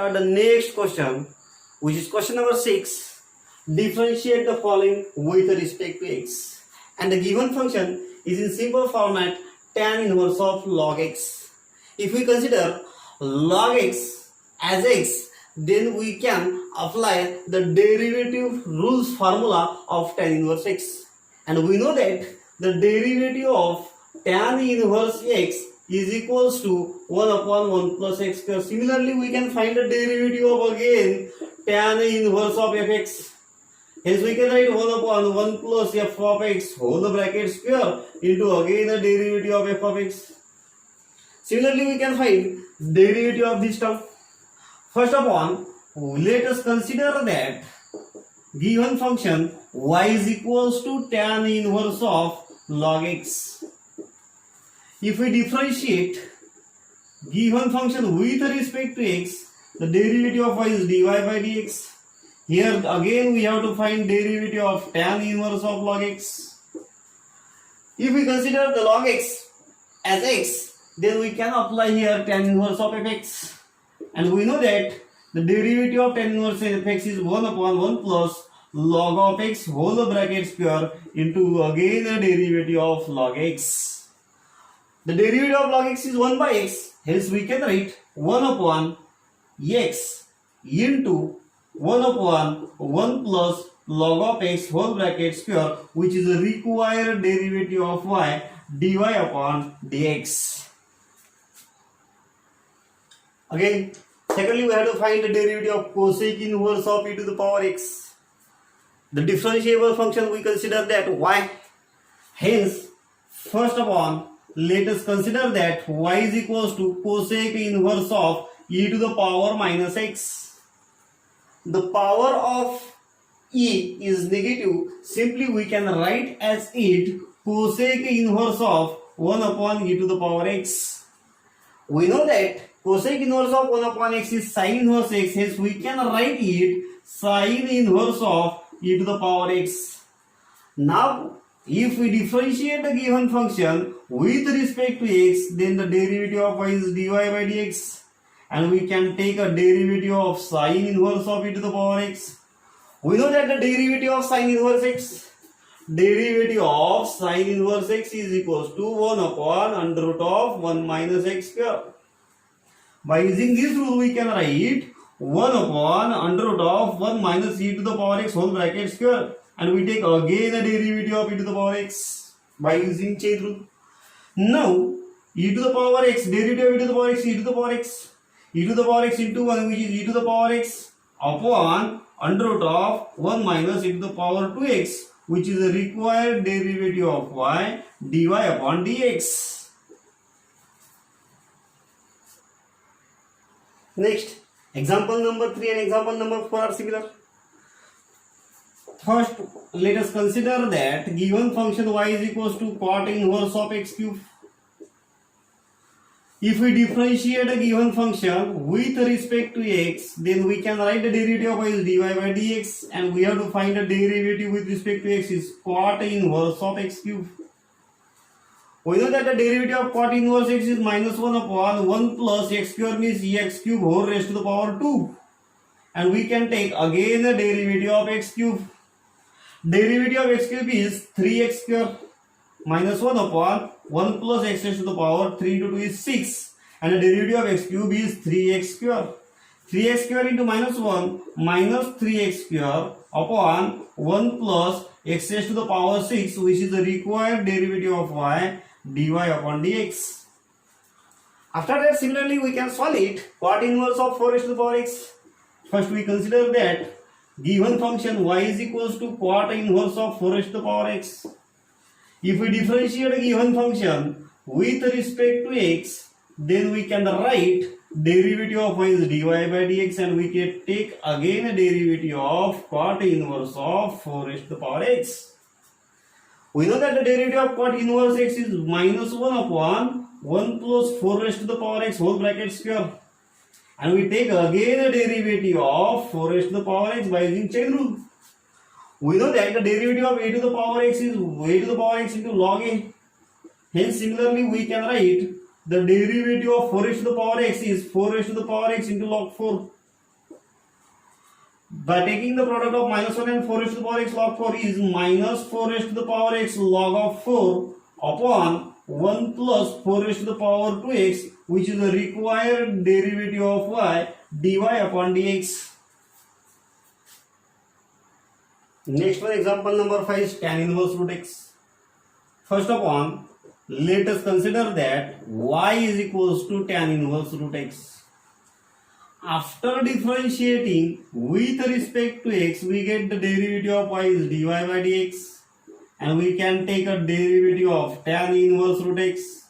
start the next question, which is question number 6. Differentiate the following with respect to x. And the given function is in simple format tan inverse of log x. If we consider log x as x, then we can apply the derivative rules formula of tan inverse x. And we know that the derivative of tan inverse x is equals to 1 upon 1 plus x square. Similarly, we can find the derivative of again tan inverse of fx. Hence, we can write 1 upon 1 plus f of x whole bracket square into again the derivative of f of x. Similarly, we can find derivative of this term. First of all, let us consider that given function y is equals to tan inverse of log x. If we differentiate given function with respect to x, the derivative of y is dy by dx. Here again we have to find derivative of tan inverse of log x. If we consider the log x as x, then we can apply here tan inverse of fx. And we know that the derivative of tan inverse of fx is 1 upon 1 plus log of x whole bracket square into again the derivative of log x. The derivative of log x is 1 by x, hence we can write 1 upon x into 1 upon 1 plus log of x whole bracket square, which is the required derivative of y dy upon dx. Again, secondly, we have to find the derivative of cosec inverse of e to the power x. The differentiable function we consider that y. Hence, first of all, let us consider that y is equals to cosec inverse of e to the power minus x. The power of e is negative. Simply we can write as it cosec inverse of 1 upon e to the power x. We know that cosec inverse of 1 upon x is sin inverse x. Hence we can write it sin inverse of e to the power x. Now, if we differentiate the given function with respect to x, then the derivative of y is dy by dx, and we can take a derivative of sin inverse of e to the power x. We know that the derivative of sin inverse x, is equals to 1 upon under root of 1 minus x square. By using this rule, we can write 1 upon under root of 1 minus e to the power x whole bracket square. And we take again a derivative of e to the power x by using chain rule. Now, e to the power x, derivative of e to the power x, e to the power x. E to the power x into 1, which is e to the power x upon under root of 1 minus e to the power 2x, which is the required derivative of y dy upon dx. Next, example number 3 and example number 4 are similar. First, let us consider that given function y is equals to cot inverse of x cube. If we differentiate a given function with respect to x, then we can write the derivative of y is dy by dx, and we have to find the derivative with respect to x is cot inverse of x cube. We know that the derivative of cot inverse x is minus 1 upon 1 plus x square means x cube whole raised to the power 2. And we can take again the derivative of x cube. Derivative of x cube is 3x square minus 1 upon 1 plus x raised to the power 3 into 2 is 6. And the derivative of x cube is 3x square. 3x square into minus 1 minus 3x square upon 1 plus x raised to the power 6, which is the required derivative of y dy upon dx. After that, similarly, we can solve it. Cot inverse of 4 raised to the power x. First, we consider that given function y is equals to cot inverse of 4 raised to the power x. If we differentiate a given function with respect to x, then we can write derivative of y is dy by dx, and we can take again a derivative of cot inverse of 4 raised to the power x. We know that the derivative of cot inverse x is minus 1 upon 1 plus 4 raised to the power x whole bracket square. And we take again a derivative of 4 raised to the power x by using chain rule. We know that the derivative of a to the power x is a to the power x into log a. Hence, similarly, we can write the derivative of 4 raised to the power x is 4 raised to the power x into log 4. By taking the product of minus 1 and 4 raised to the power x log 4 is minus 4 raised to the power x log of 4 upon 1 plus 4 raised to the power 2x, which is the required derivative of y dy upon dx. Next one, example number 5 is tan inverse root x. First of all, let us consider that y is equals to tan inverse root x. After differentiating with respect to x, we get the derivative of y is dy by dx, and we can take a derivative of tan inverse root x.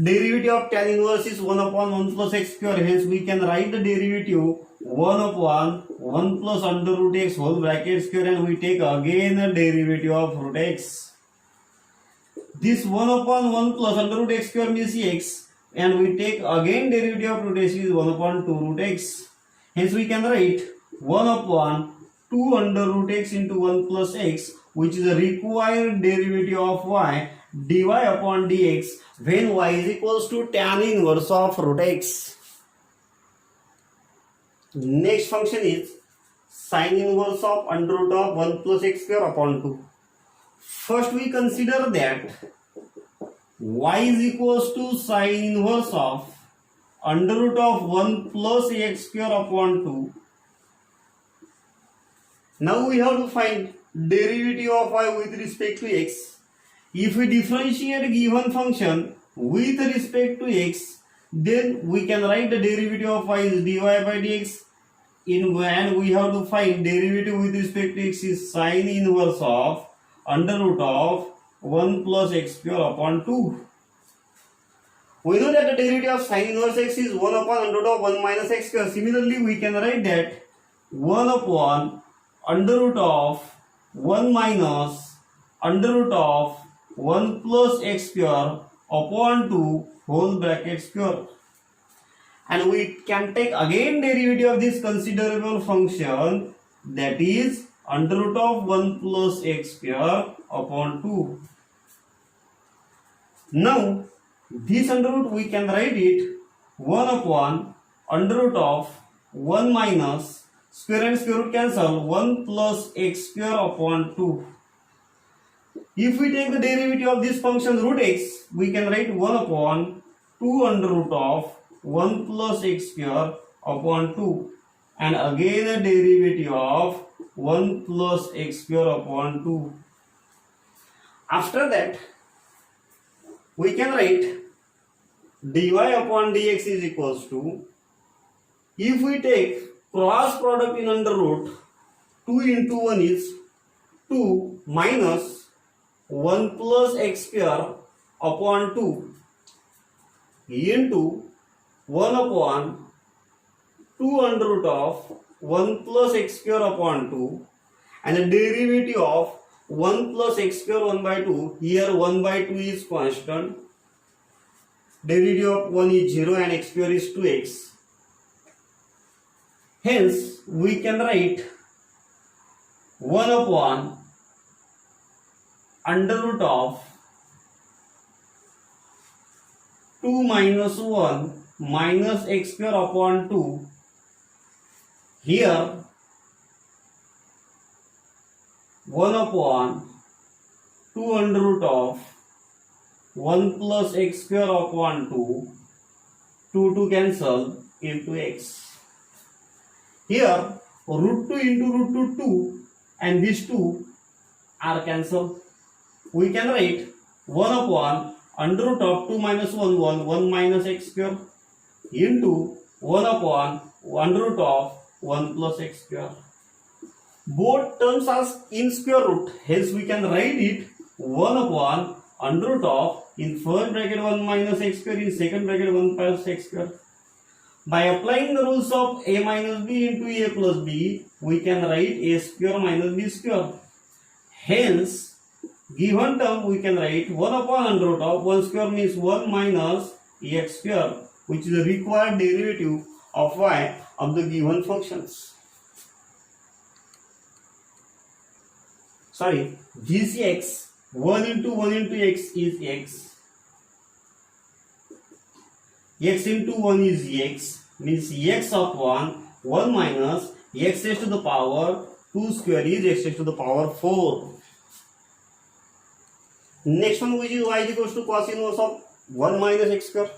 Derivative of tan inverse is 1 upon 1 plus x square, hence we can write the derivative 1 upon 1 plus under root x whole bracket square, and we take again a derivative of root x. This 1 upon 1 plus under root x square means x, and we take again derivative of root x is 1 upon 2 root x. Hence we can write 1 upon 2 under root x into 1 plus x, which is the required derivative of y dy upon dx when y is equals to tan inverse of root x. Next function is sin inverse of under root of 1 plus x square upon 2. First we consider that y is equals to sin inverse of under root of 1 plus x square upon 2. Now we have to find derivative of y with respect to x. If we differentiate given function with respect to x, then we can write the derivative of y is dy by dx, and we have to find derivative with respect to x is sin inverse of under root of 1 plus x square upon 2. We know that the derivative of sin inverse x is 1 upon under root of 1 minus x square. Similarly, we can write that 1 upon under root of 1 minus under root of 1 plus x square upon 2 whole bracket square. And we can take again derivative of this considerable function, that is under root of 1 plus x square upon 2. Now, this under root we can write it 1 upon under root of 1 minus square and square root cancel 1 plus x square upon 2. If we take the derivative of this function root x, we can write 1 upon 2 under root of 1 plus x square upon 2, and again a derivative of 1 plus x square upon 2. After that, we can write dy upon dx is equals to, if we take cross product in under root, 2 into 1 is 2 minus 1 plus x square upon 2 into 1 upon 2 under root of 1 plus x square upon 2, and the derivative of 1 plus x square 1 by 2, here 1 by 2 is constant, derivative of 1 is 0 and x square is 2x. Hence, we can write 1 upon under root of 2 minus 1 minus x square upon 2. Here 1 upon 2 under root of 1 plus x square upon 2, 2 cancel into x. Here root 2 into root 2 and these 2 are cancelled. We can write 1 upon under root of 2 minus 1 minus x square into 1 upon under root of 1 plus x square. Both terms are in square root, hence we can write it 1 upon under root of, in first bracket 1 minus x square, in second bracket 1 plus x square. By applying the rules of a minus b into a plus b, we can write a square minus b square. Hence, given term we can write 1 upon under root of 1 square means 1 minus x square, which is the required derivative of y of the given functions. Sorry, this x, 1 into x is x. X into 1 is x, means x upon 1 minus x raised to the power 2 square is x raised to the power 4. Next one, which is y is equals to cos inverse of 1 minus x square.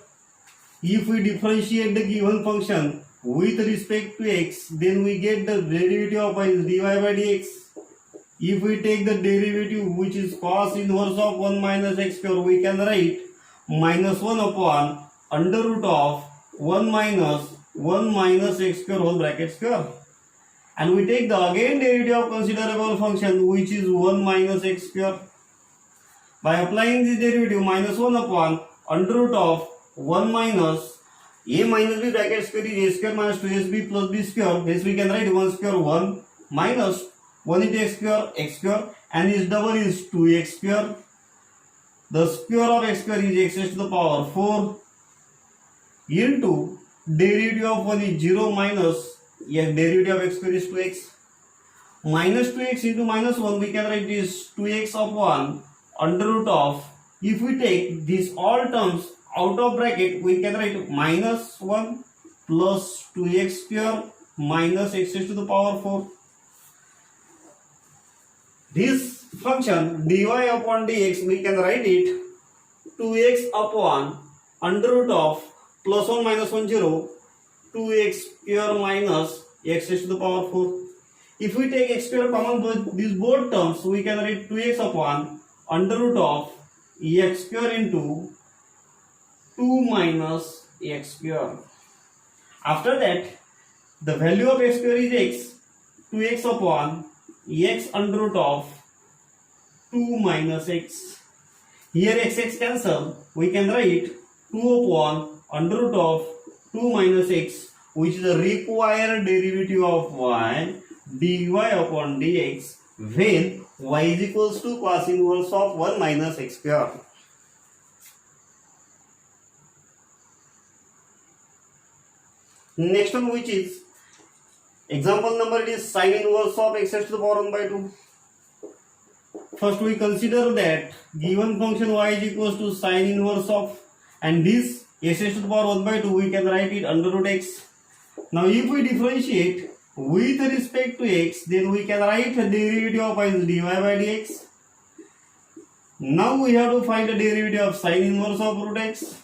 If we differentiate the given function with respect to x, then we get the derivative of y is dy by dx. If we take the derivative which is cos inverse of 1 minus x square, we can write minus 1 upon under root of 1 minus x square whole bracket square. And we take the again derivative of considerable function which is 1 minus x square. By applying this derivative, minus 1 upon under root of 1 minus a minus b bracket square is a square minus 2sb plus b square. Hence we can write 1 square 1 minus 1 into x square, and its double is 2x square. The square of x square is x raised to the power 4 into derivative of 1 is 0 minus derivative of x square is 2x. Minus 2x into minus 1, we can write this 2x upon under root of, if we take these all terms out of bracket, we can write minus 1 plus 2x square minus x raised to the power 4. This function dy upon dx, we can write it 2x upon under root of plus 1 minus 1 0 2x square minus x raised to the power 4. If we take x square common with these both terms, we can write 2x upon under root of x square into 2 minus x square. After that, the value of x square is x, 2x upon x under root of 2 minus x. Here x cancel, we can write 2 upon under root of 2 minus x, which is the required derivative of y dy upon dx when y is equals to cos inverse of 1 minus x square. Next one, which is example number, it is sin inverse of x raised to the power 1 by 2. First we consider that given function y is equals to sin inverse of, and this x raised to the power 1 by 2, we can write it under root x. Now if we differentiate with respect to x, then we can write the derivative of y is dy by dx. Now we have to find the derivative of sin inverse of root x.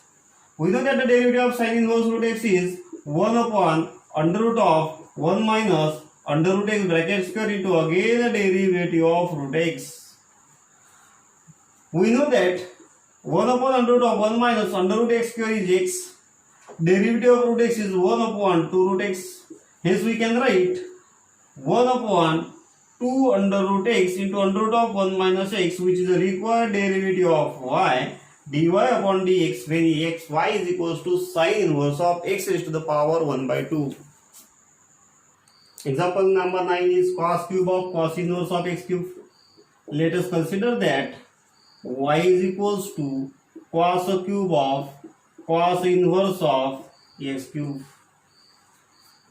We know that the derivative of sin inverse root x is 1 upon under root of 1 minus under root x bracket square into again the derivative of root x. We know that 1 upon under root of 1 minus under root x square is x. Derivative of root x is 1 upon 2 root x. Hence we can write 1 upon 2 under root x into under root of 1 minus x, which is the required derivative of y dy upon dx when y is equals to sin inverse of x raised to the power 1 by 2. Example number 9 is cos cube of cos inverse of x cube. Let us consider that y is equals to cos cube of cos inverse of x cube.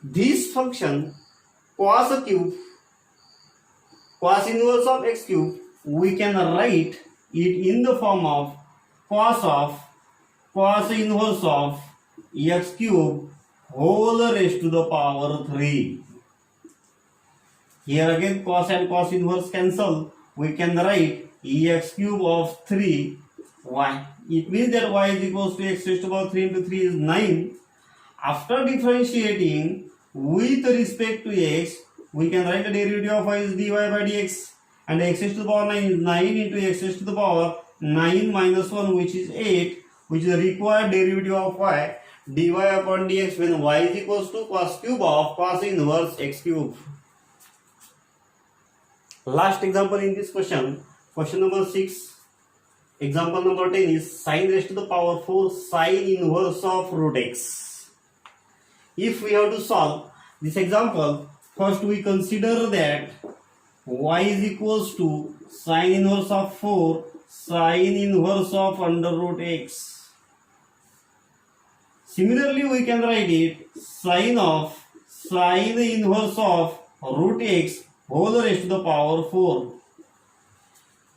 This function cos cube, cos inverse of x cube, we can write it in the form of cos inverse of x cube whole raised to the power 3. Here again cos and cos inverse cancel. We can write x cube of 3 y. It means that y is equals to x raised to the power 3 into 3 is 9. After differentiating with respect to x, we can write the derivative of y is dy by dx, and x raised to the power 9 is 9 into x raised to the power 9 minus 1, which is 8, which is the required derivative of y dy upon dx when y is equals to cos cube of cos inverse x cube. Last example in this question, question number 6. Example number 10 is sin raised to the power 4 sin inverse of root x. If we have to solve this example, first we consider that y is equals to sin inverse of 4 sin inverse of under root x. Similarly, we can write it sin inverse of root x whole raised to the power 4.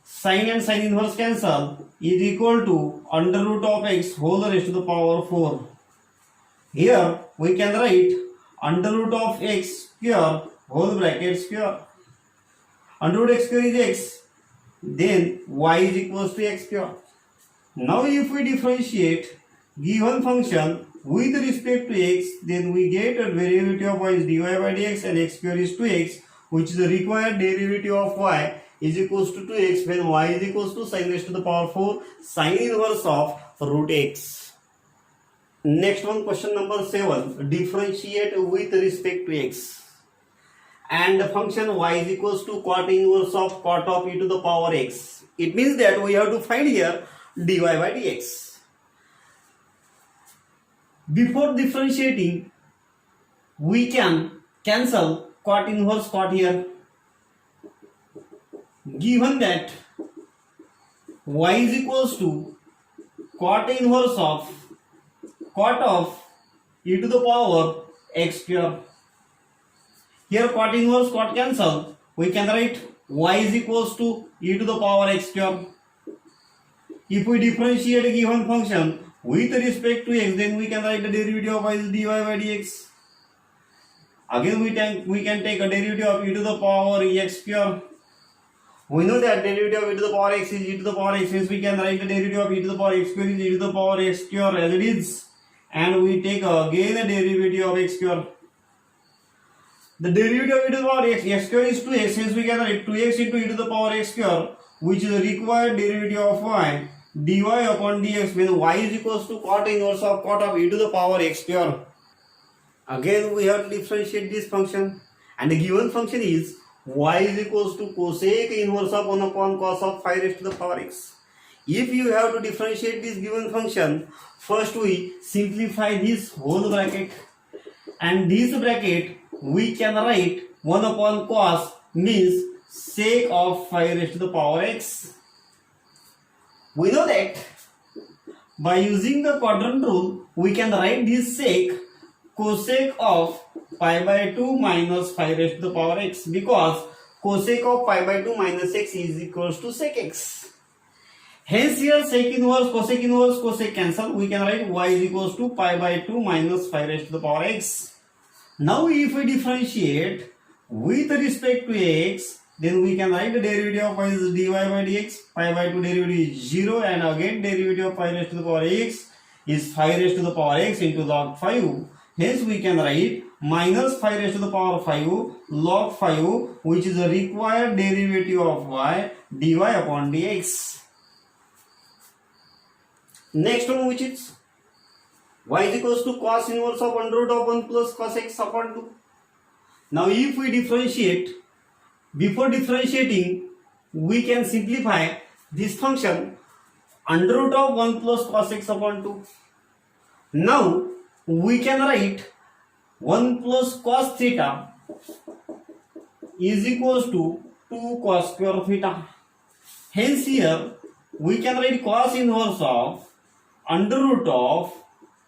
Sin and sin inverse cancel is equal to under root of x whole raised to the power 4. Here we can write under root of x square whole bracket square. Under root x square is x, then y is equals to x square. Now if we differentiate given function with respect to x, then we get a derivative of y is dy by dx and x square is 2x, which is the required derivative of y is equals to 2x when y is equals to sin raised to the power 4 sin inverse of root x. Next one, question number 7. Differentiate with respect to x. And the function y is equals to cot inverse of cot of e to the power x. It means that we have to find here dy by dx. Before differentiating, we can cancel cot inverse cot here. Given that y is equals to cot inverse of cot of e to the power x square. Here cot inverse cot cancel. We can write y is equals to e to the power x square. If we differentiate a given function with respect to x, then we can write the derivative of y is dy by dx. Again we can take a derivative of e to the power x square. We know that derivative of e to the power x is e to the power x, since we can write the derivative of e to the power x square is e to the power x square as it is, and we take again a derivative of x square. The derivative of e to the power x square is 2x, since we can write 2x into e to the power x square, which is the required derivative of y dy upon dx when y is equals to cot inverse of cot of e to the power x square. Again we have to differentiate this function, and the given function is y is equals to cosec inverse of 1 upon cos of 5 raised to the power x. If you have to differentiate this given function, first we simplify this whole bracket, and this bracket we can write 1 upon cos means sec of 5 raised to the power x. We know that by using the quadrant rule, we can write this sec cosec of pi by 2 minus 5 raised to the power x, because cosec of pi by 2 minus x is equals to sec x. Hence here sec inverse, cosec cancel. We can write y is equals to pi by 2 minus 5 raised to the power x. Now if we differentiate with respect to x, then we can write the derivative of y is dy by dx. Pi by 2 derivative is 0, and again derivative of 5 raised to the power x is 5 raised to the power x into log 5. Hence we can write minus 5 raised to the power 5 log 5, which is the required derivative of y dy upon dx. Next one, which is y is equals to cos inverse of under root of 1 plus cos x upon 2. Now if we differentiate, before differentiating we can simplify this function under root of 1 plus cos x upon 2. Now we can write 1 plus cos theta is equals to 2 cos square theta. Hence here we can write cos inverse of under root of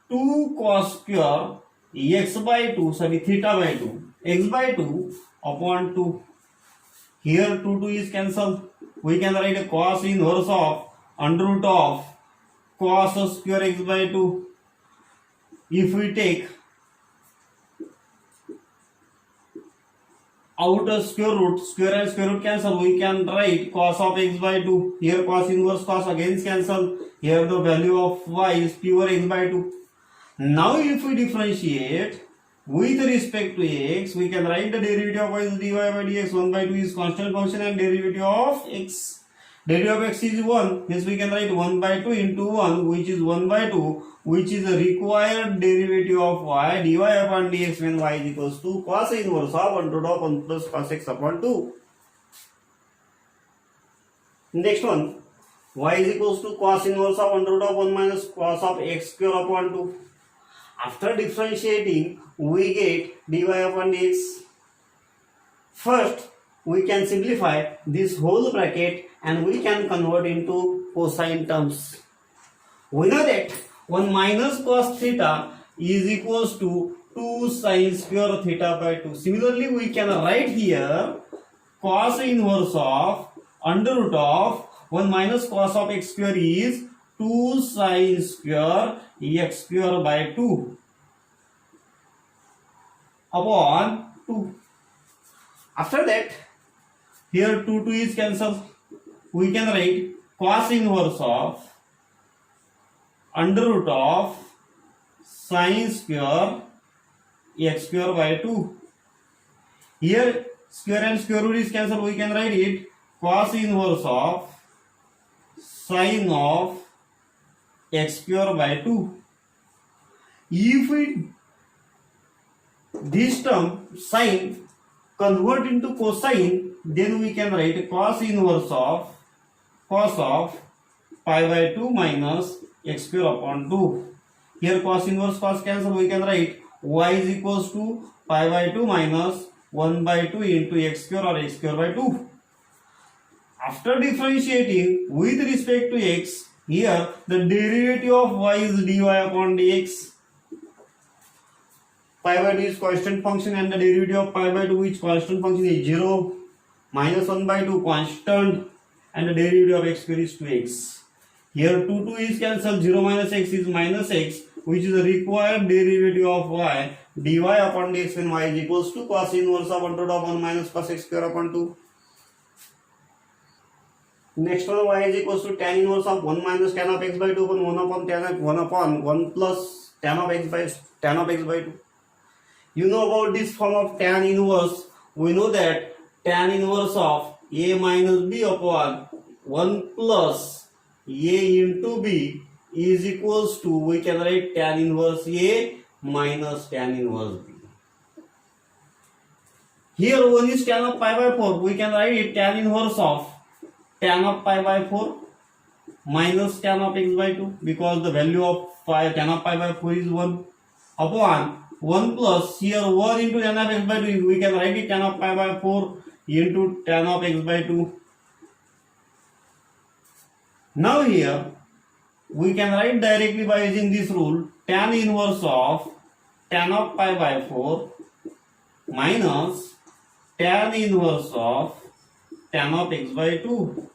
2 cos square x by 2, theta by 2, x by 2 upon 2. Here 2 is cancelled. We can write a cos inverse of under root of cos square x by 2. If we take out a square root, square and square root cancel, we can write cos of x by 2. Here cos inverse cos again cancel. Here the value of y is pure x by 2. Now if we differentiate with respect to x, we can write the derivative of y is dy by dx. 1 by 2 is constant function, and derivative of x, derivative of x is 1. Hence we can write 1 by 2 into 1, which is 1 by 2, which is the required derivative of y dy upon dx when y is equals to cos inverse of under root of 1 plus cos x upon 2. Next one, y is equals to cos inverse of under root of 1 minus cos of x square upon 2. After differentiating, we get dy upon dx. First, we can simplify this whole bracket and we can convert into cosine terms. We know that 1 minus cos theta is equals to 2 sin square theta by 2. Similarly, we can write here cos inverse of under root of 1 minus cos of x square is 2 sin square x square by 2 upon 2. After that, here 2 is cancelled. We can write cos inverse of under root of sin square x square by 2. Here square and square root is cancelled. We can write it cos inverse of sin of x square by 2. If we this term sin convert into cosine, then we can write cos inverse of pi by 2 minus x square upon 2. Here cos inverse cos cancel, we can write y is equals to pi by 2 minus 1 by 2 into x square or x square by 2. After differentiating with respect to x, here the derivative of y is dy upon dx. Pi by 2 is constant function and the derivative of pi by 2 which constant function is 0, minus 1 by 2 constant and the derivative of x square is 2x. Here 2 is cancelled, 0 minus x is minus x, which is the required derivative of y dy upon dx when y is equals to cos inverse of under root of 1 minus cos x square upon 2. Next one, y is equals to tan inverse of 1 minus tan of x by 2 upon 1 upon 1 plus tan of x by 2. You know about this form of tan inverse. We know that tan inverse of a minus b upon 1 plus a into b is equals to, we can write tan inverse a minus tan inverse b. Here 1 is tan of pi by 4. We can write it tan inverse of tan of pi by 4 minus tan of x by 2, because the value of tan of pi by 4 is 1 upon 1 plus here 1 into tan of x by 2. We can write it tan of pi by 4 into tan of x by 2. Now here we can write directly by using this rule tan inverse of tan of pi by 4 minus tan inverse of tan of x by 2.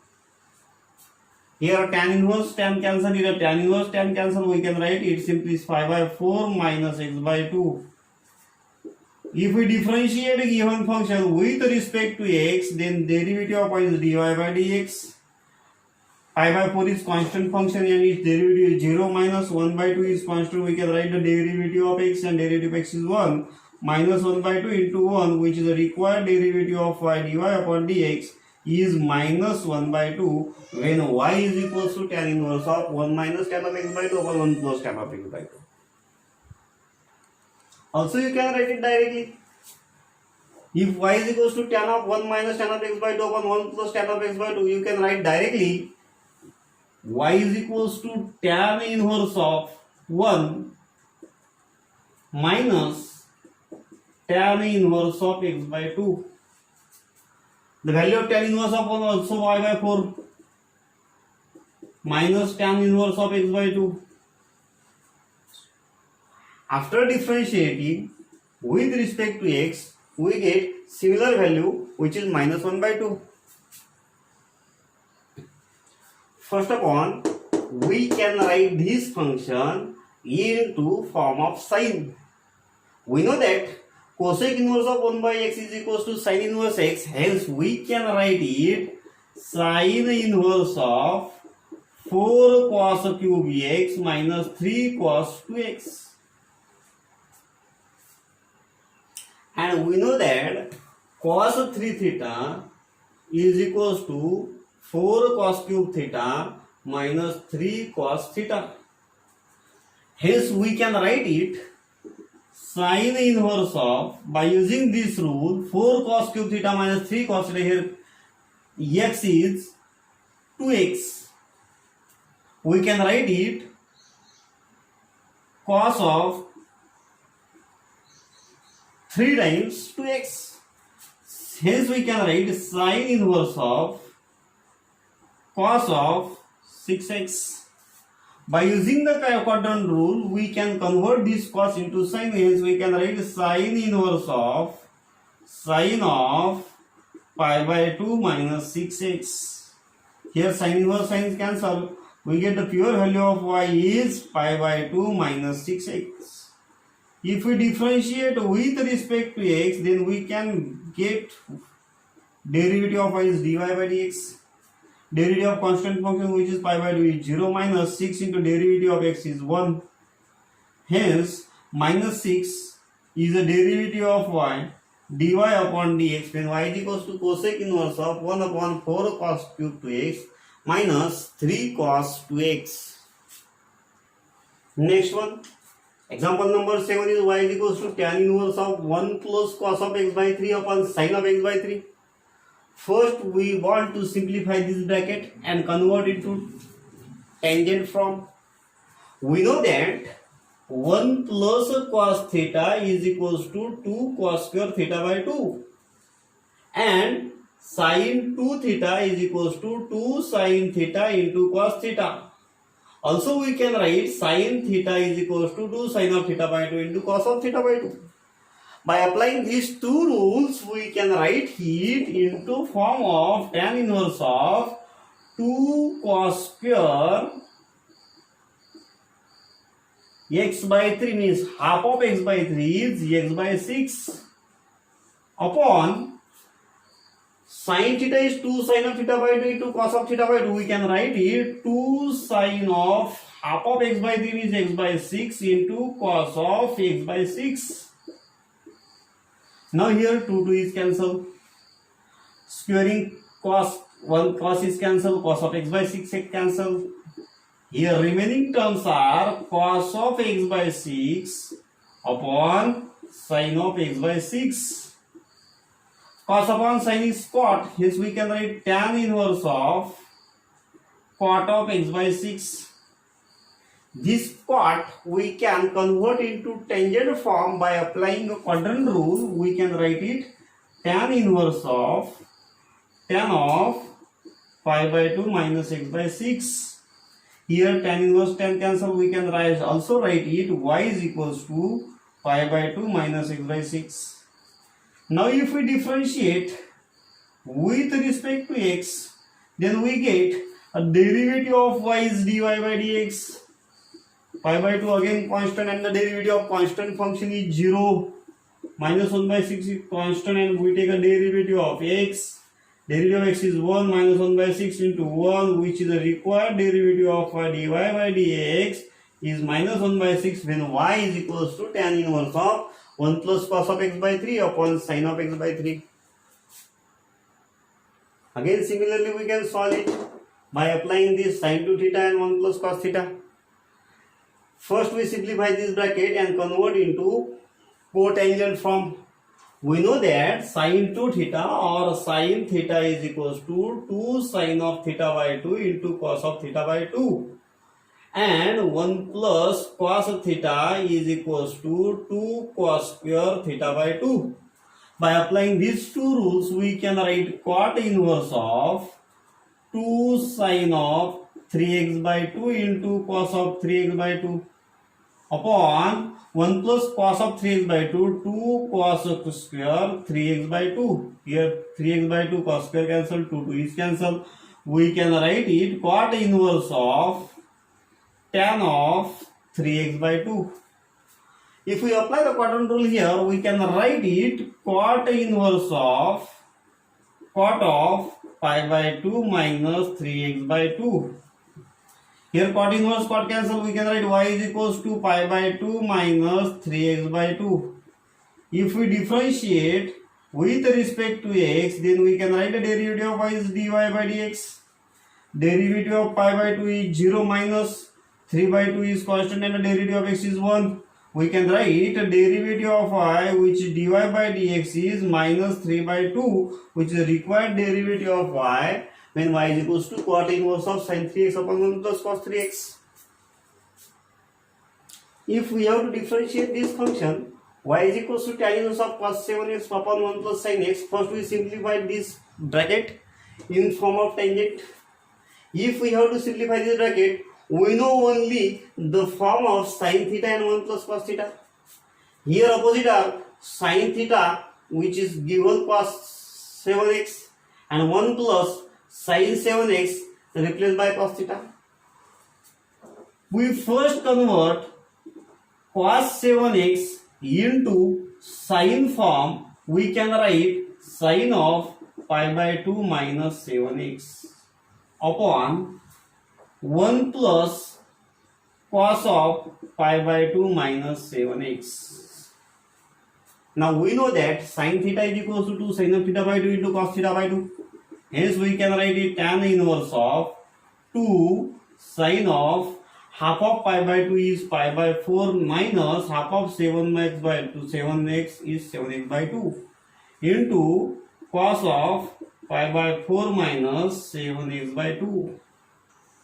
Here tan inverse tan cancel, here tan inverse tan cancel, we can write it simply is pi by 4 minus x by 2. If we differentiate a given function with respect to x, then derivative of y is dy by dx. Pi by 4 is constant function and its derivative is 0 minus 1 by 2 is constant. We can write the derivative of x and derivative of x is 1 minus 1 by 2 into 1, which is the required derivative of y dy upon dx is minus 1 by 2 when y is equals to tan inverse of 1 minus tan of x by 2 over 1 plus tan of x by 2. Also you can write it directly. If y is equals to tan of 1 minus tan of x by 2 over 1 plus tan of x by 2, you can write directly y is equals to tan inverse of 1 minus tan inverse of x by 2. The value of tan inverse of 1 also y by 4 minus tan inverse of x by 2. After differentiating with respect to x, we get similar value which is minus 1 by 2. First of all, we can write this function into form of sine. We know that cosec inverse of 1 by x is equals to sine inverse x. Hence, we can write it sine inverse of 4 cos cube x minus 3 cos 2x. And we know that cos 3 theta is equals to 4 cos cube theta minus 3 cos theta. Hence, we can write it sine inverse of, by using this rule, 4 cos cube theta minus 3 cos theta. Here x is 2x. We can write it cos of 3 times 2x. Hence we can write sine inverse of cos of 6x. By using the quadrant rule, we can convert this cos into sine. Hence we can write sine inverse of sine of pi by 2 minus 6x. Here sine inverse signs cancel. We get the pure value of y is pi by 2 minus 6x. If we differentiate with respect to x, then we can get derivative of y is dy by dx. Derivative of constant function which is pi by 2 is 0 minus 6 into derivative of x is 1. Hence minus 6 is the derivative of y dy upon dx when y is equals to cosec inverse of 1 upon 4 cos cube 2x minus 3 cos 2x. Next one, example number 7 is y is equals to tan inverse of 1 plus cos of x by 3 upon sin of x by 3. First we want to simplify this bracket and convert it to tangent from. We know that 1 plus cos theta is equals to 2 cos square theta by 2 and sin 2 theta is equals to 2 sin theta into cos theta. Also we can write sin theta is equals to 2 sin of theta by 2 into cos of theta by 2. By applying these two rules, we can write it into form of tan inverse of 2 cos square x by 3 means half of x by 3 is x by 6 upon sin theta is 2 sin of theta by 2 into cos of theta by 2. We can write it 2 sin of half of x by 3 is x by 6 into cos of x by 6. Now here 2 is cancelled. Squaring cos 1 cos is cancelled. Cos of x by 6 is cancelled. Here remaining terms are cos of x by 6 upon sin of x by 6. Cos upon sin is cot. Hence we can write tan inverse of cot of x by 6. This cot we can convert into tangent form by applying a quadrant rule. We can write it tan inverse of tan of pi by 2 minus x by 6. Here tan inverse tan cancel. We can also write it y is equals to pi by 2 minus x by 6. Now if we differentiate with respect to x, then we get a derivative of y is dy by dx. Pi by 2 again constant and the derivative of constant function is 0. Minus 1 by 6 is constant and we take a derivative of x. Derivative of x is 1 minus 1 by 6 into 1, which is the required derivative of dy by dx is minus 1 by 6 when y is equals to tan inverse of 1 plus cos of x by 3 upon sin of x by 3. Again similarly we can solve it by applying this sin 2 theta and 1 plus cos theta. First we simplify this bracket and convert into cotangent form. We know that sin 2 theta or sin theta is equals to 2 sin of theta by 2 into cos of theta by 2 and 1 plus cos of theta is equals to 2 cos square theta by 2. By applying these two rules we can write cot inverse of 2 sin of 3x by 2 into cos of 3x by 2 upon 1 plus cos of 3x by 2, 2 cos square 3x by 2. Here 3x by 2 cos square cancel, 2 is cancel. We can write it cot inverse of tan of 3x by 2. If we apply the quadrant rule here, we can write it cot inverse of cot of pi by 2 minus 3x by 2. Here cot inverse cot cancel, we can write y is equals to pi by 2 minus 3x by 2. If we differentiate with respect to x, then we can write the derivative of y is dy by dx. Derivative of pi by 2 is 0 minus 3 by 2 is constant and the derivative of x is 1. We can write a derivative of y which dy by dx is minus 3 by 2, which is the required derivative of y when y is equals to cot inverse of sin 3x upon 1 plus cos 3x. If we have to differentiate this function, y is equals to tan inverse of cos 7x upon 1 plus sin x, first we simplify this bracket in form of tangent. If we have to simplify this bracket, we know only the form of sin theta and 1 plus cos theta. Here opposite are sin theta which is given cos 7x and 1 plus sin 7x replaced by cos theta. We first convert cos 7x into sin form. We can write sin of pi by 2 minus 7x upon 1 plus cos of pi by 2 minus 7x. Now we know that sin theta is equals to 2 sin of theta by 2 into cos theta by 2. Hence we can write it tan inverse of 2 sin of half of pi by 2 is pi by 4 minus half of 7x by 2, 7x is 7x by 2 into cos of pi by 4 minus 7x by 2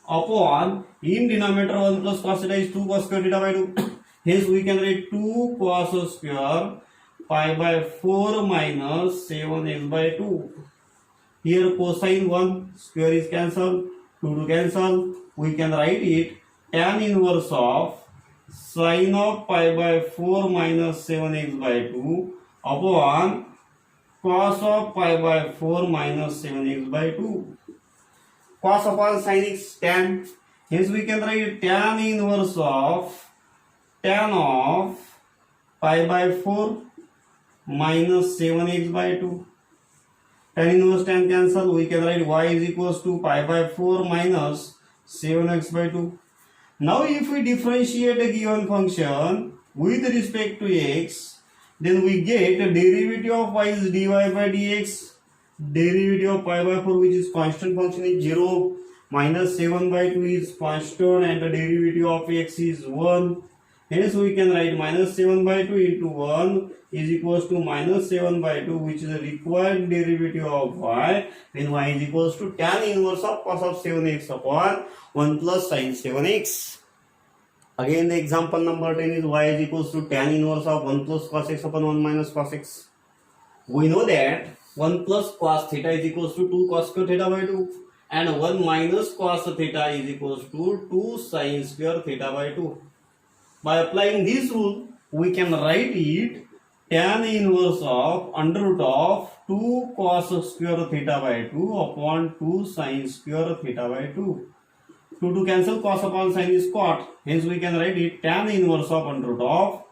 upon in denominator 1 plus cos theta is 2 cos square theta by 2. Hence we can write 2 cos square pi by 4 minus 7x by 2. Here cosine 1 square is cancelled, 2 to cancel. We can write it tan inverse of sin of pi by 4 minus 7x by 2 upon cos of pi by 4 minus 7x by 2. Cos upon sin is tan. Hence we can write tan inverse of tan of pi by 4 minus 7x by 2. Tan inverse tan cancel. We can write y is equals to pi by 4 minus 7x by 2. Now if we differentiate a given function with respect to x, then we get a derivative of y is dy by dx. Derivative of pi by 4, which is constant function, is 0. Minus 7 by 2 is constant and the derivative of x is 1. Hence we can write minus 7 by 2 into 1 is equals to minus 7 by 2, which is the required derivative of y, when y is equals to tan inverse of cos of 7x upon 1 plus sin 7x. Again the example number 10 is y is equals to tan inverse of 1 plus cos x upon 1 minus cos x. We know that 1 plus cos theta is equals to 2 cos square theta by 2 and 1 minus cos theta is equals to 2 sin square theta by 2. By applying this rule, we can write it tan inverse of under root of 2 cos square theta by 2 upon 2 sin square theta by 2. 2 to cancel, cos upon sin is cot. Hence we can write it tan inverse of under root of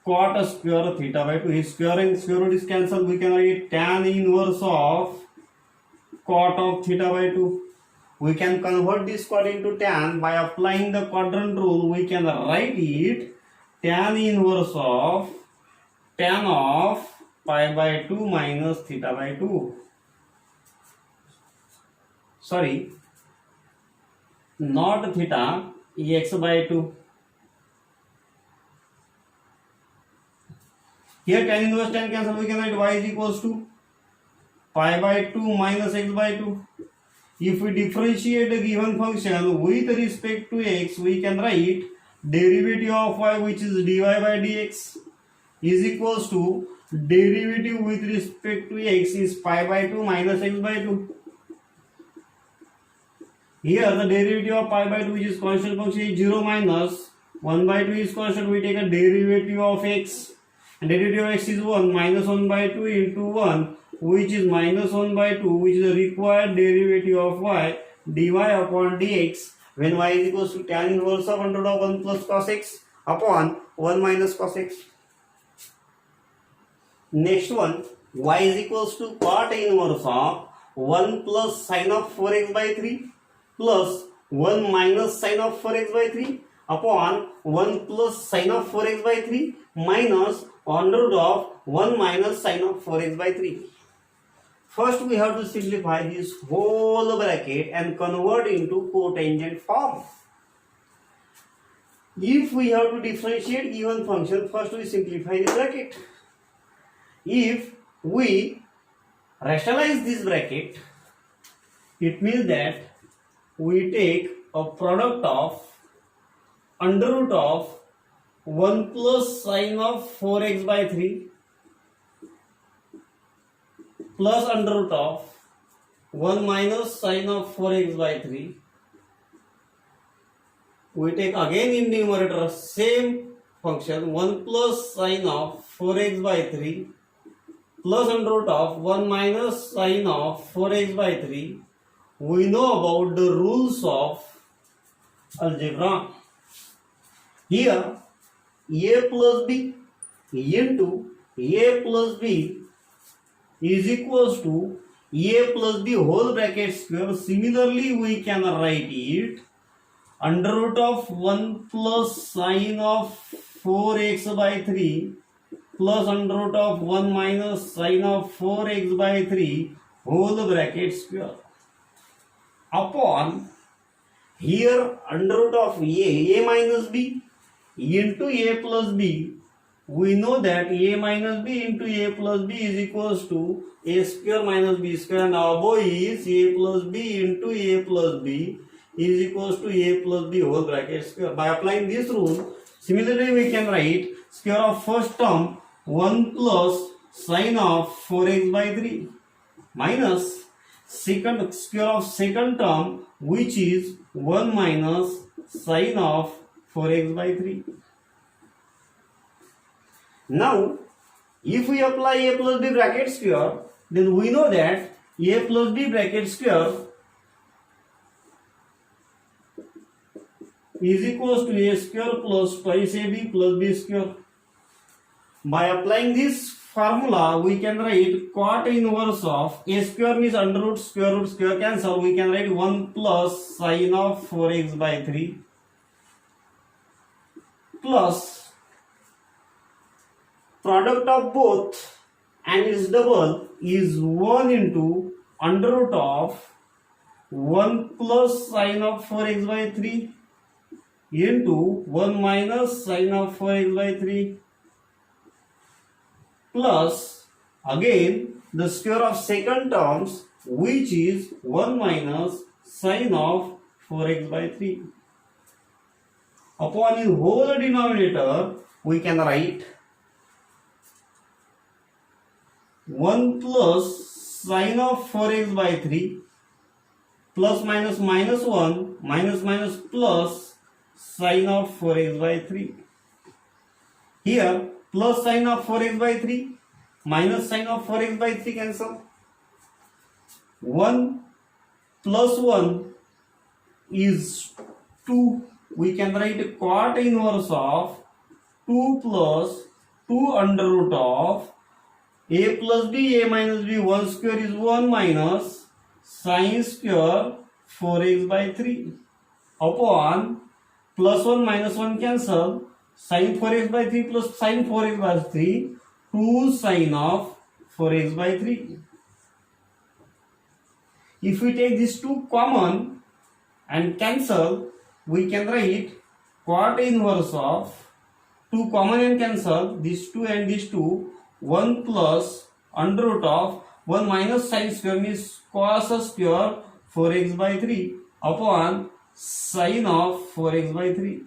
cot square theta by 2. His square and square root is cancelled. We can write tan inverse of cot of theta by 2. We can convert this cot into tan by applying the quadrant rule. We can write it tan inverse of tan of pi by 2 minus theta by 2. Sorry, not theta, x by 2. Here tan inverse tan cancel. We can write y is equals to pi by 2 minus x by 2. If we differentiate a given function with respect to x, we can write derivative of y, which is dy by dx, is equals to derivative with respect to x is pi by 2 minus x by 2. Here the derivative of pi by 2, which is constant function, is 0 minus 1 by 2 is constant. We take a derivative of x, and derivative of x is 1 minus 1 by 2 into 1, which is minus 1 by 2, which is the required derivative of y, dy upon dx, when y is equals to tan inverse of under root of 1 plus cos x upon 1 minus cos x. Next one, y is equals to cot inverse of 1 plus sin of 4x by 3 plus 1 minus sin of 4x by 3 upon 1 plus sin of 4x by 3 minus under root of 1 minus sin of 4x by 3. First we have to simplify this whole bracket and convert into cotangent form. If we have to differentiate given function, first we simplify the bracket. If we rationalize this bracket, it means that we take a product of under root of 1 plus sin of 4x by 3 plus under root of 1 minus sin of 4x by 3. We take again in numerator same function 1 plus sin of 4x by 3 plus under root of 1 minus sin of 4x by 3. We know about the rules of algebra. Here a plus b into a plus b is equals to a plus b whole bracket square. Similarly, we can write it under root of 1 plus sine of 4x by 3 plus under root of 1 minus sine of 4x by 3 whole bracket square upon here under root of a minus b into a plus b. We know that a minus b into a plus b is equals to a square minus b square, and above is a plus b into a plus b is equals to a plus b whole bracket square. By applying this rule, similarly we can write square of first term 1 plus sine of 4x by 3 minus second square of second term, which is 1 minus sine of 4x by 3. Now, if we apply a plus b bracket square, then we know that a plus b bracket square is equals to a square plus twice ab plus b square. By applying this formula, we can write cot inverse of a square means under root square cancel. We can write 1 plus sine of 4x by 3 plus product of both and its double is 1 into under root of 1 plus sine of 4x by 3 into 1 minus sine of 4x by 3 plus again the square of second terms, which is 1 minus sine of 4x by 3. Upon the whole denominator, we can write 1 plus sine of 4x by 3 plus minus minus 1 minus minus plus sine of 4x by 3. Here plus sine of 4x by 3 minus sine of 4x by 3 cancel. 1 plus 1 is 2. We can write cot inverse of 2 plus 2 under root of a plus b, a minus b, 1 square is 1 minus sine square 4x by 3 upon plus 1 minus 1 cancel, sine 4x by 3 plus sine 4x by 3, 2 sine of 4x by 3. If we take these two common and cancel, we can write cot inverse of 2 common and cancel, these 2 and these 2, 1 plus under root of 1 minus sine square means cos square 4x by 3 upon sine of 4x by 3.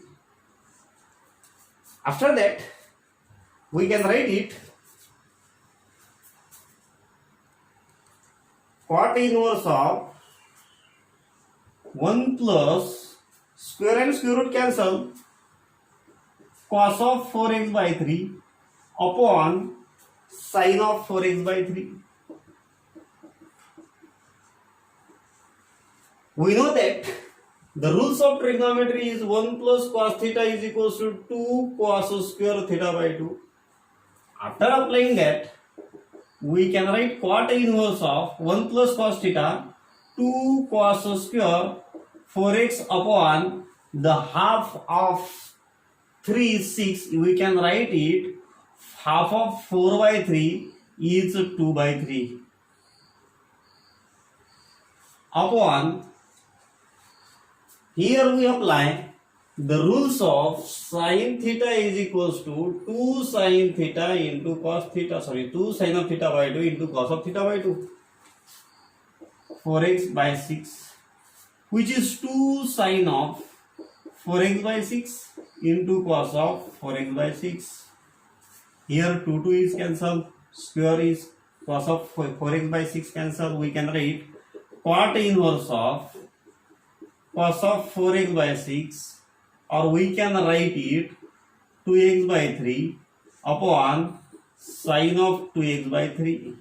After that, we can write it cot inverse of 1 plus square and square root cancel cos of 4x by 3 upon sine of 4x by 3. We know that the rules of trigonometry is 1 plus cos theta is equals to 2 cos square theta by 2. After applying that, we can write cot inverse of 1 plus cos theta 2 cos square 4x upon the half of 3 is 6. We can write it half of 4 by 3 is 2 by 3 upon here we apply the rules of sin theta is equals to 2 sin theta into cos theta, 2 sin of theta by 2 into cos of theta by 2, 4x by 6, which is 2 sin of 4x by 6 into cos of 4x by 6. Here 2 is cancelled, square is cos of 4x by 6 cancelled. We can write cot inverse of cos of 4x by 6, or we can write it 2x by 3 upon sine of 2x by 3.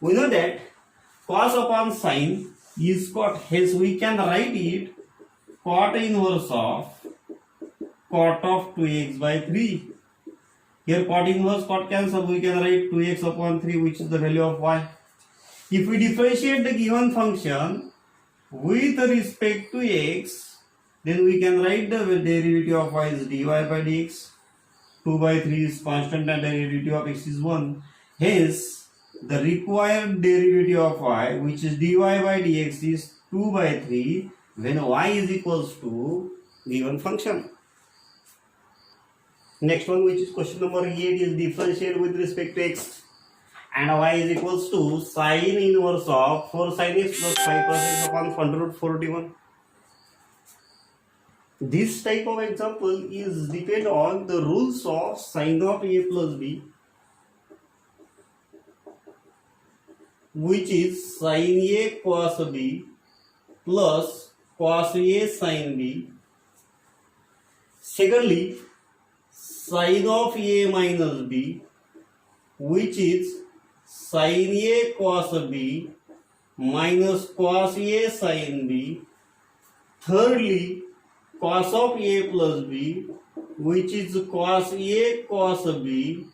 We know that cos upon sine is cot, hence we can write it cot inverse of cot of 2x by 3. Here cot inverse cot cancel, we can write 2x upon 3, which is the value of y. If we differentiate the given function with respect to x, then we can write the derivative of y is dy by dx. 2 by 3 is constant and the derivative of x is 1. Hence, the required derivative of y, which is dy by dx, is 2 by 3 when y is equals to given function. Next one, which is question number 8, is differentiate with respect to x, and y is equals to sine inverse of 4 sin x plus 5 cos x upon under root 41. This type of example is depend on the rules of sine of a plus b, which is sine a cos b plus cos a sin b. Secondly, sine of a minus b, which is sin a cos b minus cos a sin b. Thirdly, cos of a plus b, which is cos a cos b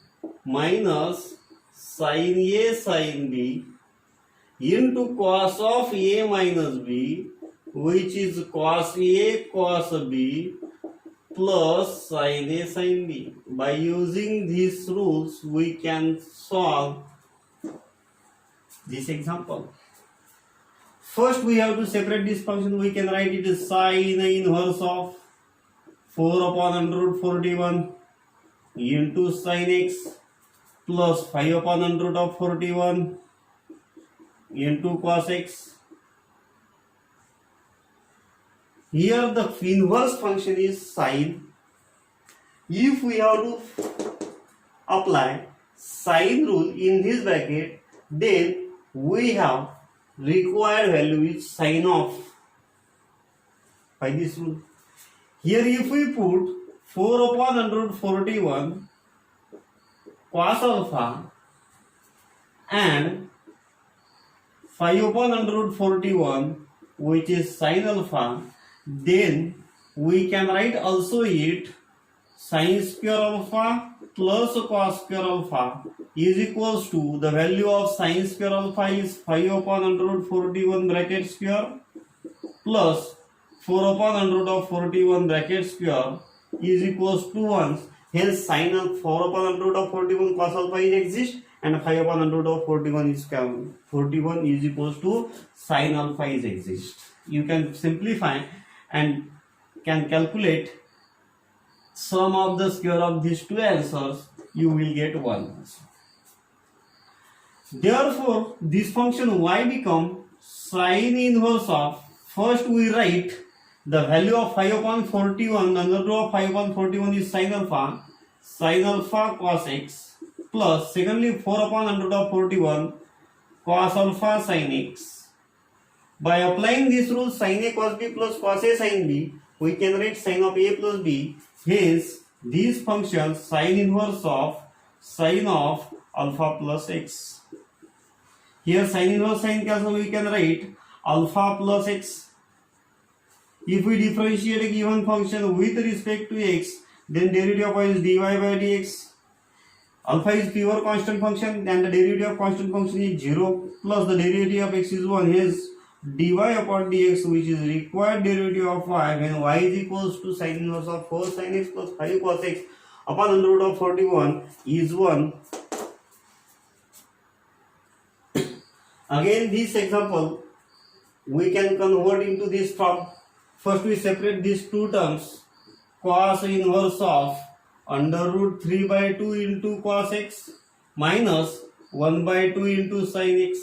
minus sin a sin b, into cos of a minus b, which is cos a cos b plus sin a sin b. By using these rules, we can solve this example. First, we have to separate this function. We can write it as sine inverse of 4 upon under root 41 into sin x plus 5 upon under root of 41 into cos x. Here the inverse function is sine. If we have to apply sine rule in this bracket, then we have required value is sine of by this rule. Here if we put 4 upon under root 41 cos alpha and 5 upon under root 41 which is sin alpha, then we can write also it sin square alpha plus cos square alpha is equals to the value of sin square alpha is 5 upon under root 41 bracket square plus 4 upon under root of 41 bracket square is equals to 1. Hence sin of 4 upon under root of 41 cos alpha is exist and 5 upon under root of 41 is equals to sin alpha is exist. You can simplify and can calculate sum of the square of these two answers, you will get 1. Therefore, this function y become sine inverse of, first we write the value of 5 upon 41, under root of 5 upon 41 is sin alpha cos x, plus secondly 4 upon under root of 41 cos alpha sin x. By applying this rule sin a cos b plus cos a sin b, we can write sin of a plus b. Hence, this function sin inverse of sin of alpha plus x. Here sin inverse sin cancel, we can write alpha plus x. If we differentiate a given function with respect to x, then derivative of y is dy by dx. Alpha is pure constant function and the derivative of constant function is 0 plus the derivative of x is 1. Hence, dy upon dx, which is required derivative of y when y is equals to sin inverse of 4 sin x plus 5 cos x upon under root of 41 is 1. Again, this example we can convert into this form. First, we separate these two terms, cos inverse of under root 3 by 2 into cos x minus 1 by 2 into sin x.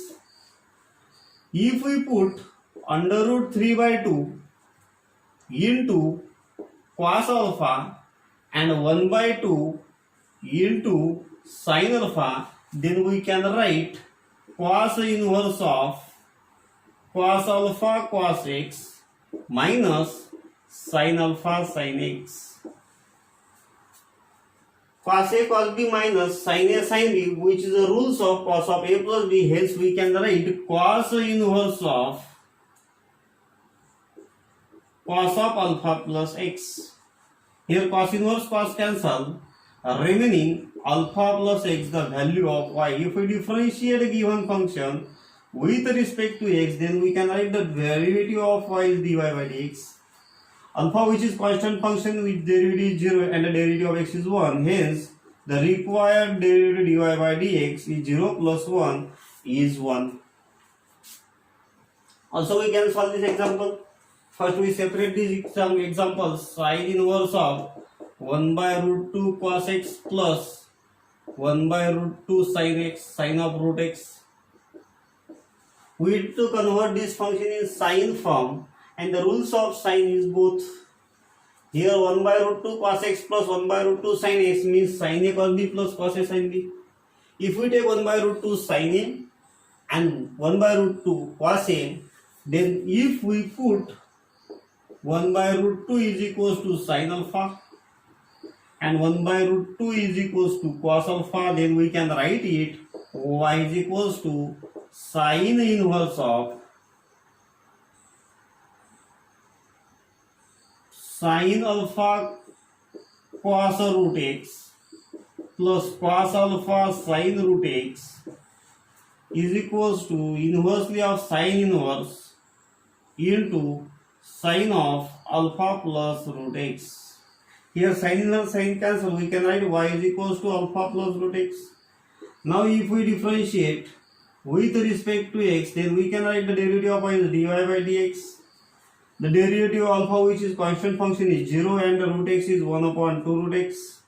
If we put under root 3 by 2 into cos alpha and 1 by 2 into sin alpha, then we can write cos inverse of cos alpha cos x minus sin alpha sin x. Cos a cos b minus sin a sin b, which is the rules of cos of a plus b. Hence we can write cos inverse of cos of alpha plus x. Here cos inverse cos cancel, remaining alpha plus x the value of y. If we differentiate a given function with respect to x, then we can write the derivative of y is dy by dx. Alpha, which is constant function with derivative is 0 and the derivative of x is 1. Hence, the required derivative dy by dx is 0 plus 1 is 1. Also, we can solve this example. First, we separate these examples. Sine inverse of 1 by root 2 cos x plus 1 by root 2 sin x, sine of root x. We need to convert this function in sine form, and the rules of sine is both. Here 1 by root 2 cos x plus 1 by root 2 sin x means sin a cos b plus cos a sin b. If we take 1 by root 2 sin a and 1 by root 2 cos a, then if we put 1 by root 2 is equals to sin alpha and 1 by root 2 is equals to cos alpha, then we can write it y is equals to sin inverse of sin alpha cos root x plus cos alpha sin root x is equals to inversely of sin inverse into sin of alpha plus root x. Here sin inverse sin cancel, we can write y is equals to alpha plus root x. Now if we differentiate with respect to x, then we can write the derivative of y is dy by dx. The derivative of alpha, which is constant function, is 0 and the root x is 1 upon 2 root x.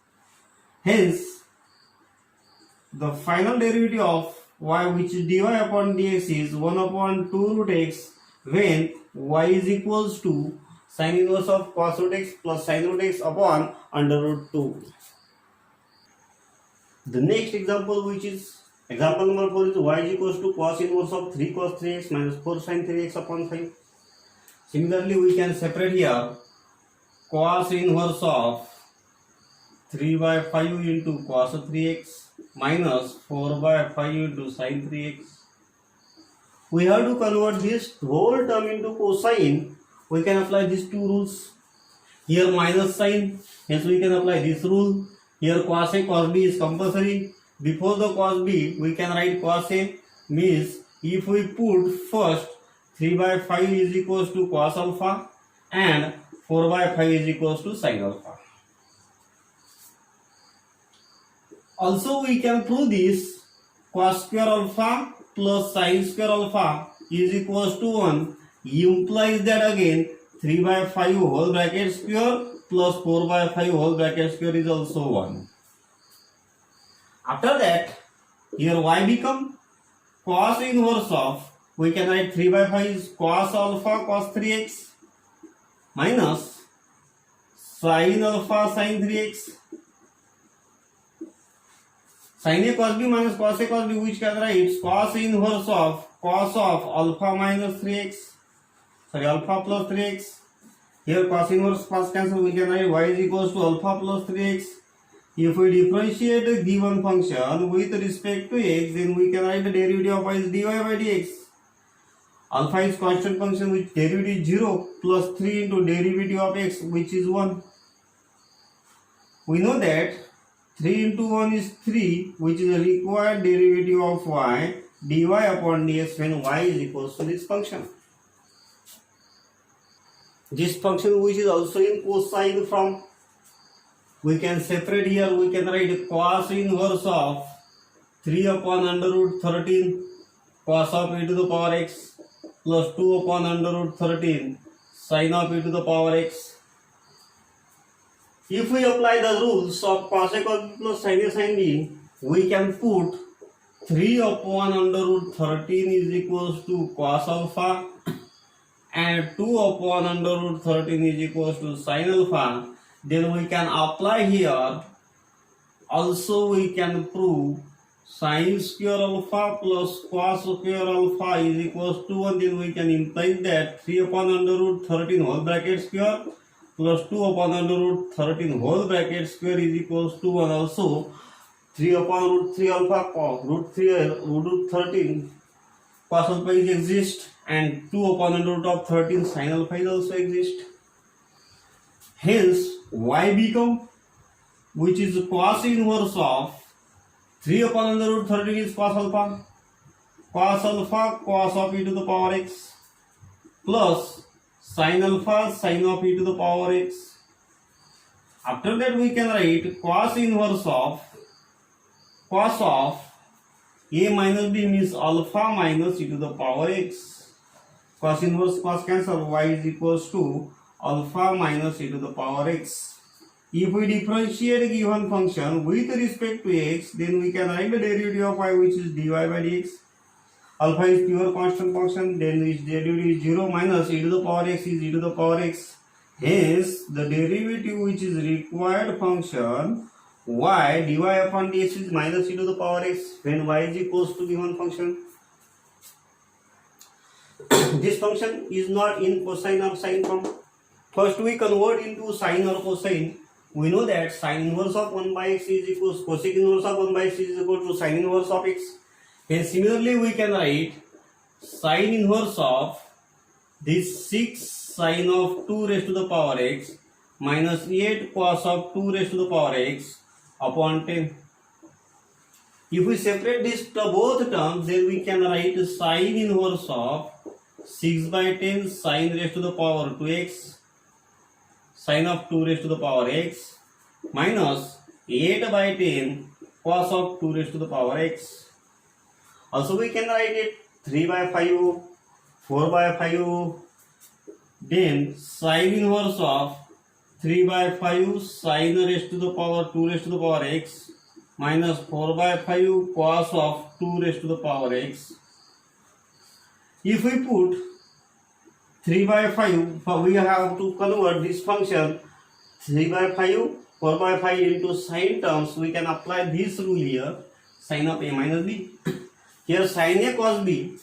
Hence, the final derivative of y, which is dy upon dx, is 1 upon 2 root x when y is equals to sin inverse of cos root x plus sin root x upon under root 2. The next example, which is example number 4, is y is equals to cos inverse of 3 cos 3x minus 4 sin 3x upon 5. Similarly, we can separate here cos inverse of 3 by 5 into cos 3x minus 4 by 5 into sin 3x. We have to convert this whole term into cosine. We can apply these two rules. Here minus sign, hence we can apply this rule. Here cos A cos B is compulsory. Before the cos B, we can write cos A, means if we put first 3 by 5 is equals to cos alpha and 4 by 5 is equals to sin alpha. Also, we can prove this cos square alpha plus sin square alpha is equals to 1 implies that again 3 by 5 whole bracket square plus 4 by 5 whole bracket square is also 1. After that, here y become cos inverse of, we can write 3 by 5 is cos alpha cos 3x minus sin alpha sin 3x. Sin a cos b minus cos a cos b, which can write cos inverse of cos of alpha minus 3x. Sorry, alpha plus 3x. Here cos inverse cos cancel, we can write y is equals to alpha plus 3x. If we differentiate the given function with respect to x, then we can write the derivative of y is dy by dx. Alpha is constant function with derivative is 0 plus 3 into derivative of x, which is 1. We know that 3 into 1 is 3, which is the required derivative of y dy upon dx when y is equals to this function. This function, which is also in cosine form, we can separate here. We can write cos inverse of 3 upon under root 13 cos of e to the power x plus 2 upon under root 13 sin of e to the power x. If we apply the rules of cos a cos b plus sin a sin b, we can put 3 upon under root 13 is equals to cos alpha and 2 upon under root 13 is equals to sin alpha. Then we can apply here. Also, we can prove sin square alpha plus cos square alpha is equals to 1. Then we can imply that 3 upon under root 13 whole bracket square plus 2 upon under root 13 whole bracket square is equals to 1. Also, 3 upon root 3 alpha root 13 cos alpha is exist, and 2 upon under root of 13 sin alpha is also exist. Hence, y become, which is cos inverse of 3 upon under root 13 is cos alpha cos alpha cos of e to the power x plus sin alpha sin of e to the power x. After that we can write cos inverse of a minus b means alpha minus e to the power x. Cos inverse cos cancel, y is equals to alpha minus e to the power x. If we differentiate a given function with respect to x, then we can write the derivative of y, which is dy by dx. Alpha is pure constant function, then its derivative is 0 minus e to the power x is e to the power x. Hence, the derivative which is required function y dy upon dx is minus e to the power x when y is equals to given function. This function is not in cosine or sine form. First we convert into sine or cosine. We know that sine inverse of 1 by x is equals cosec inverse of 1 by x is equal to sine inverse of x. And similarly we can write sine inverse of this 6 sine of 2 raised to the power x minus 8 cos of 2 raised to the power x upon 10. If we separate these both terms, then we can write sine inverse of 6 by 10 sine raised to the power 2x sine of 2 raised to the power x minus 8 by 10 cos of 2 raised to the power x. Also we can write it 3 by 5, 4 by 5, then sine inverse of 3 by 5 sine raised to the power 2 raised to the power x minus 4 by 5 cos of 2 raised to the power x. If we put 3 by 5, we have to convert this function 3 by 5, 4 by 5 into sine terms. We can apply this rule here, sine of a minus b. Here sine a cos b.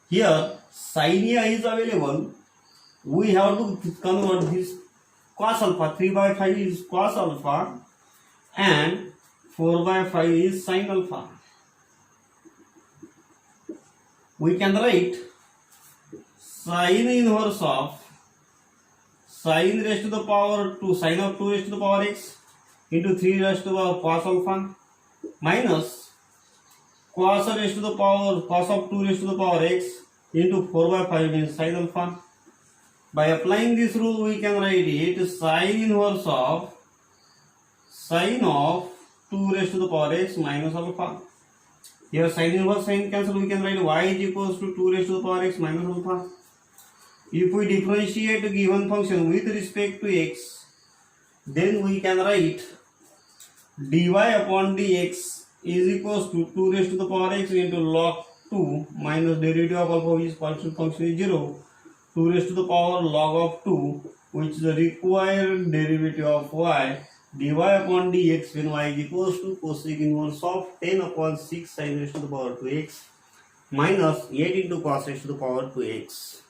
Here sine a is available. We have to convert this cos alpha. 3 by 5 is cos alpha and 4 by 5 is sine alpha. We can write sine inverse of sine raised to the power 2 sine of 2 raised to the power x into 3 raised to the power cos alpha minus cos raised to the power cos of 2 raised to the power x into 4 by 5 means sine alpha. By applying this rule, we can write it sine inverse of sine of 2 raised to the power x minus alpha. Here sine inverse sine cancel, we can write y is equals to 2 raised to the power x minus alpha. If we differentiate a given function with respect to x, then we can write dy upon dx is equals to 2 raised to the power x into log 2 minus derivative of alpha, which is constant function is 0, 2 raised to the power log of 2, which is the required derivative of y dy upon dx when y is equals to cosec inverse of 10 upon 6 sin raised to the power 2x minus 8 into cos raised to the power 2x.